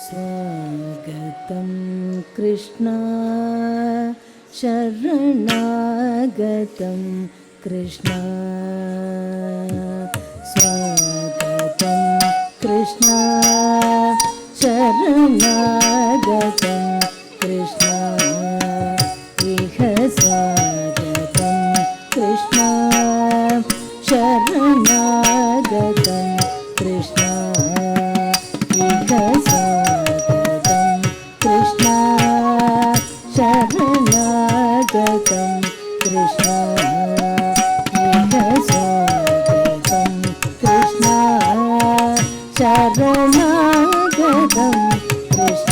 स्वागतं कृष्ण शरणागतं कृष्ण स्वागतं कृष्ण शरणागतं कृष्ण इह स्वागतं कृष्ण शरणागतं कृष्ण इह स्वागतं कृष्ण शरणागतं कृष्ण इह स्वागतं कृष्ण शरणागतं कृष्ण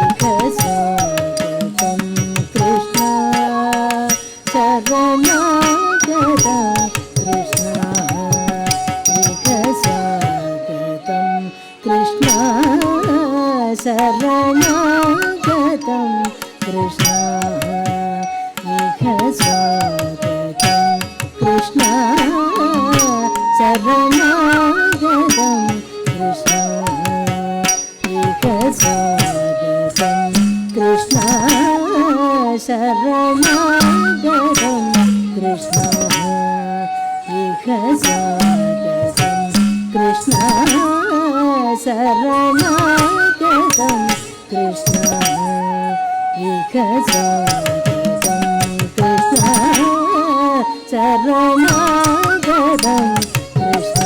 इह स्वागतं कृष्ण शरणागतं कृष्ण इह स्वागतं कृष्ण शरणागतं कृष्ण इह स्वागतं कृष्ण शरणागतं कृष्ण इह स्वागतं कृष्ण शरणागतं कृष्ण इह स्वागतं कृष्ण शरणागतं कृष्ण इह स्वागतं कृष्ण शरणागतं कृष्ण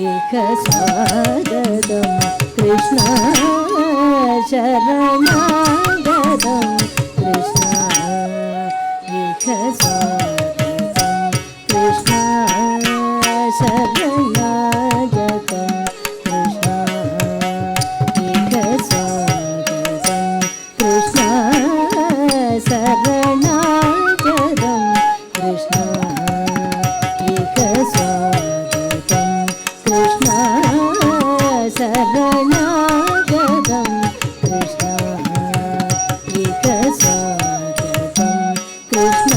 इह स्वागतं कृष्ण शरणागतं कृष्ण इह स्वागतं कृष्ण शरणागतं कृष्ण इह स्वागतं कृष्ण शरणागतं कृष्ण इह स्वागतं कृष्ण शरणागतं कृष्ण इह स्वागतं कृष्ण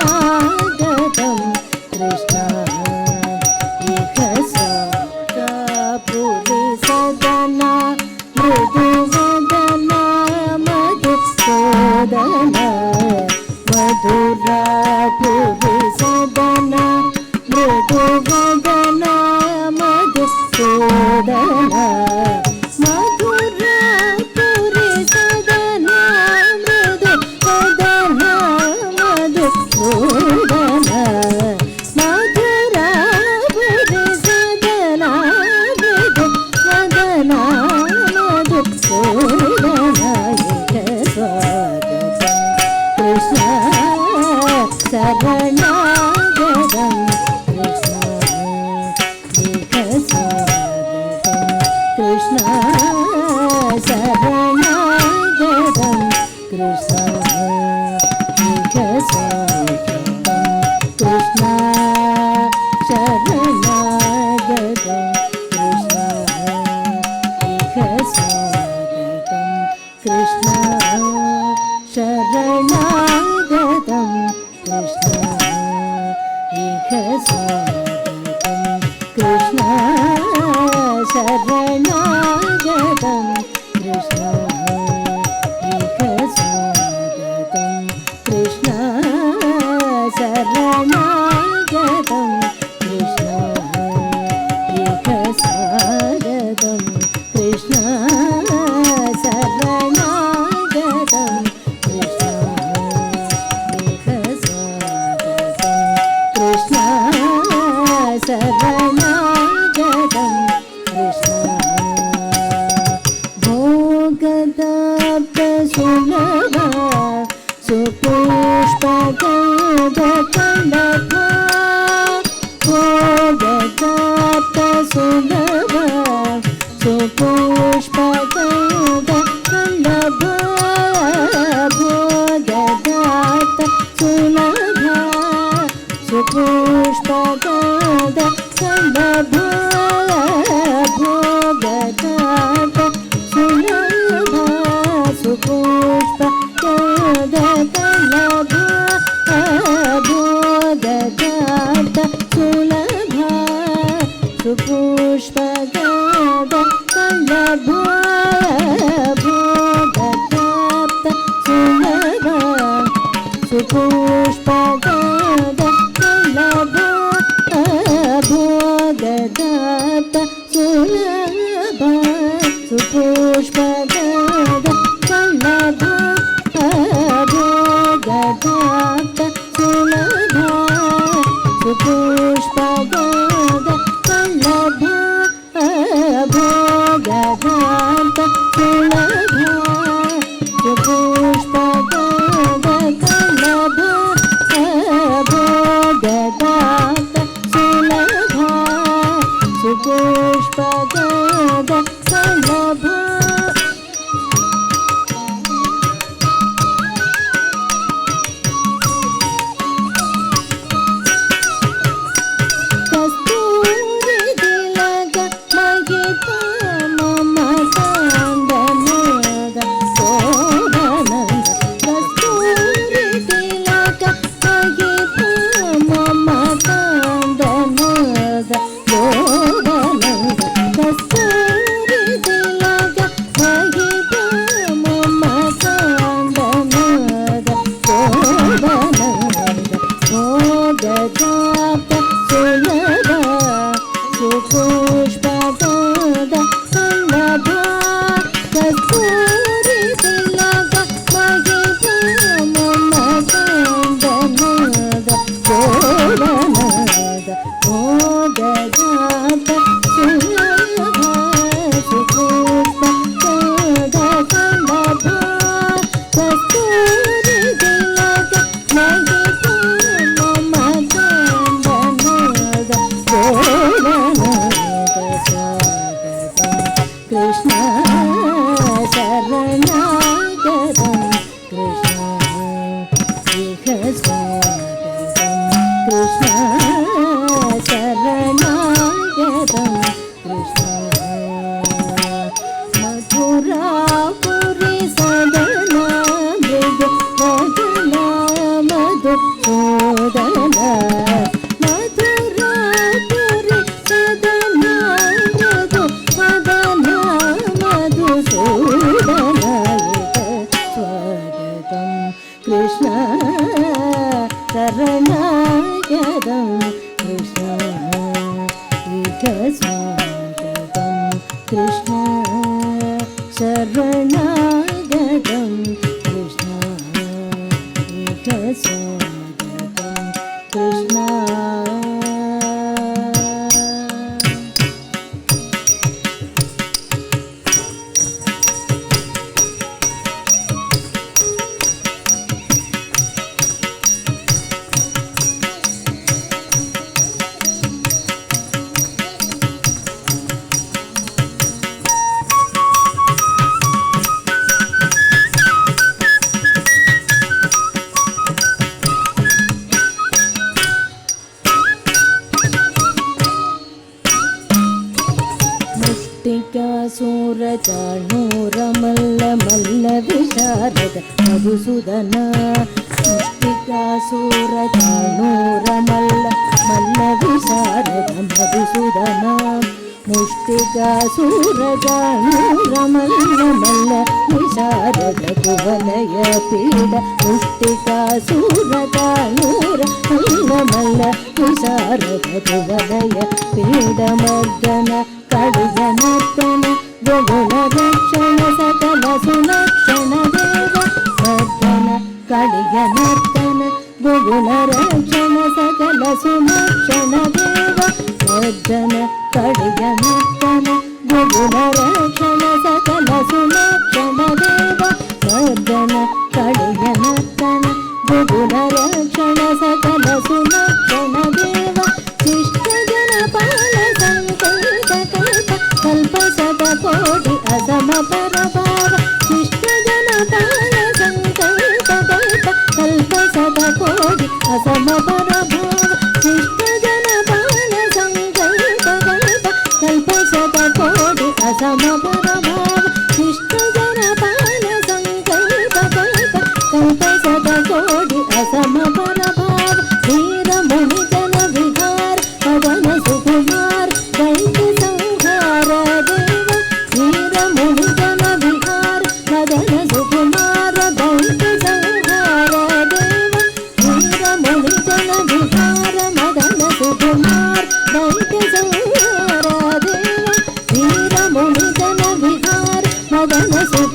शरणागतं कृष्ण इह स्वागपुरी सदना मृदुवदना मधुसूदना मधुरापुरी सदना मृदुवदना मधुसूदना मधुरापुरी सदना मृदुवदना मधुसूदना मधुरापुरी सदना मृदुवदना मधुसूदना इह स्वागतं कृष्ण शरणागतं कृष्ण इह स्वागतं कृष्ण शरणागतं कृष्ण इह स्वागतं कृष्ण शरणागतं कृष्ण इह स्वागतं कृष्ण शरणागतं कृष्ण इह स्वागतं कृष्ण शरणागतं कृष्ण इह स्वागतं कृष्ण शरणागतं कृष्ण इह स्वागतं कृष्ण शरणागतं कृष्ण इह स्वागतं कृष्ण शरणागतं कृष्ण भोगदाप्तसुलभा सुपुष्पगन्धकन्दभा भोगदाप्तसुलभा सुपुष्पगन्धकन्दभा भोगदाप्तसुलभा सुपुष्पगन्धकन्दभा भोगदाप्तसुलभा सुपुष्प ಸುಪುಷ್ಪಗದ ಕಳ್ಳಭೋಗದಾಪ್ತ ಸುಲಭ ಸುಪುಷ್ಪಗದ ಕಳ್ಳಭೋಗದಾಪ್ತ ಸುಲಭ ಸುಪುಷ್ಪಗದ ಕಳ್ಳಭೋಗದಾಪ್ತ ಸುಲಭ ಸುಪುಷ್ಪಗದ ಕಳ್ಳಭೋಗದಾಪ್ತ ಸುಲಭ ಸುಪುಷ್ಪಗದ ಕಳ್ಳಭೋಗದಾಪ್ತ ಸುಲಭ ಸುಪುಷ್ಪಗದ ಕಳ್ಳಭ ಸುಪುಷ್ಪಗದ ಕಳ್ಳಭ ಕಸ್ತೂರಿ ತಿಲಕ ಮಹಿತ ಮಮಕಂದನದ ಗೋವನದ ಭೋಗದಾತ ಸುಲಭ ಸುಪುಷ್ಪಗದ ಕಳ್ಳಭ ಕಸ್ತೂರಿ ತಿಲಕ ಮಹಿತ ಮಮಕಂದನದ ಗೋವನದ ಕೃಷ್ಣ ಶರಣಾಗತಂ ಕೃಷ್ಣ ಇಹ ಸ್ವಾಗತಂ ಕೃಷ್ಣ ಶರಣಾಗತಂ ಕೃಷ್ಣ ಮಥುರಾಪುರಿ ಸದನ ಮೃದು ಮದನ ಮಧು ಸೋದನ ಮಥುರಾಪುರಿ ಸದನ ಮೃದು ಮದನ ಮಧು ಸೋದನ ಸ್ವಾಗತಂ ಕೃಷ್ಣ ಶರಣಾಗತಂ ಕೃಷ್ಣ ಇಹ ಸ್ವಾಗತಂ ಕೃಷ್ಣ ಶರಣಾಗತಂ ಕೃಷ್ಣ ಇಹ ಸ್ವಾಗತಂ ಕೃಷ್ಣ ಮುಷ್ಟಿಕಾಸೂರಚಾಣೂರ ಮಲ್ಲ ಮಲ್ಲ ವಿಶಾರದ ಮಧುಸೂದನ ಮುಷ್ಟಿಕಾಸೂರಚಾಣೂರ ಮಲ್ಲ ಮಲ್ಲ ವಿಶಾರದ ಮಧುಸೂದನ ಮುಷ್ಟಿಕಾಸೂರಚಾಣೂರ ಮಲ್ಲ ಮಲ್ಲ ವಿಶಾರದ ಕುವಲಯ ಪೀಡ ಮುಷ್ಟಿಕಾಸೂರಚಾಣೂರ ಮಲ್ಲ ಮಲ್ಲ ವಿಶಾರದ ಕುವಲಯ ಪೀಡ ಮರ್ದನ ಕಡಿಗನರ್ತನ ಗೋಗುಲ ರಕ್ಷಣ ಸಕಲ ಸುಲಕ್ಷಣ ದೇವ ಮರ್ದನ ಕಡಿಗನರ್ತನ ಗೋಗುಲ ರಕ್ಷಣ ಸಕಲ ಸುಲಕ್ಷಣ ದೇವ ಮರ್ದನ ಕಡಿಗನರ್ತನ ಗೋಗುಲ ರಕ್ಷಣ ಸಕಲ ಸುಲಕ್ಷಣ ದೇವ ಮರ್ದನ ಕಡಿಗನರ್ತನ ಗೋಗುಲ ರಕ್ಷಣ ಸಕಲ ಸುಲಕ್ಷಣ ದೇವ ಶಿಷ್ಟ ಜನ ಪಾಲ ಸಂಕಲ್ಪ ಕಲ್ಪ ಸದ ಕೋಟಿ ಅಸಮ ಪರಭಾವ ಶಿಷ್ಟ ಜನ ಪಾಲ ಸಂಕಲ್ಪ ಕಲ್ಪ ಸದ ಕೋಟಿ ಅಸಮ ಪರಭಾವ ಶಿಷ್ಟ ಜನ ಪಾಲ ಸಂಕಲ್ಪ ಕಲ್ಪ ಸದ ಕೋಟಿ ಅಸಮ ಪರಭಾವ ಶಿಷ್ಟ ಜನ ಪಾಲ ಸಂಕಲ್ಪ ಕಲ್ಪ ಸದ ಕೋಟಿ ಅಸಮ ಪರಭಾವ वीर मुनि जन विहार पवन सुकुमार दैत्य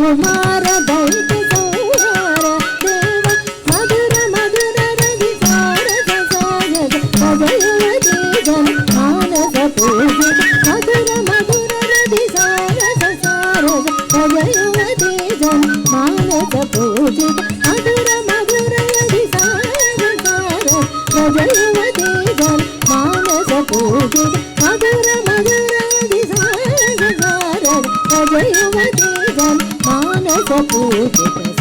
కుమార దైత సంహార దేవ మధుర మధుర రవి సారస సారస భజయువతి జన మానస పూజిత మధుర మధుర రవి సారస సారస భజయువతి జన మానస పూజిత మధుర మధుర రవి సారస సారస భజయువతి జన మానస పూజిత మధుర మధుర రవి సారస సారస భజయువతి జన మానస పూజిత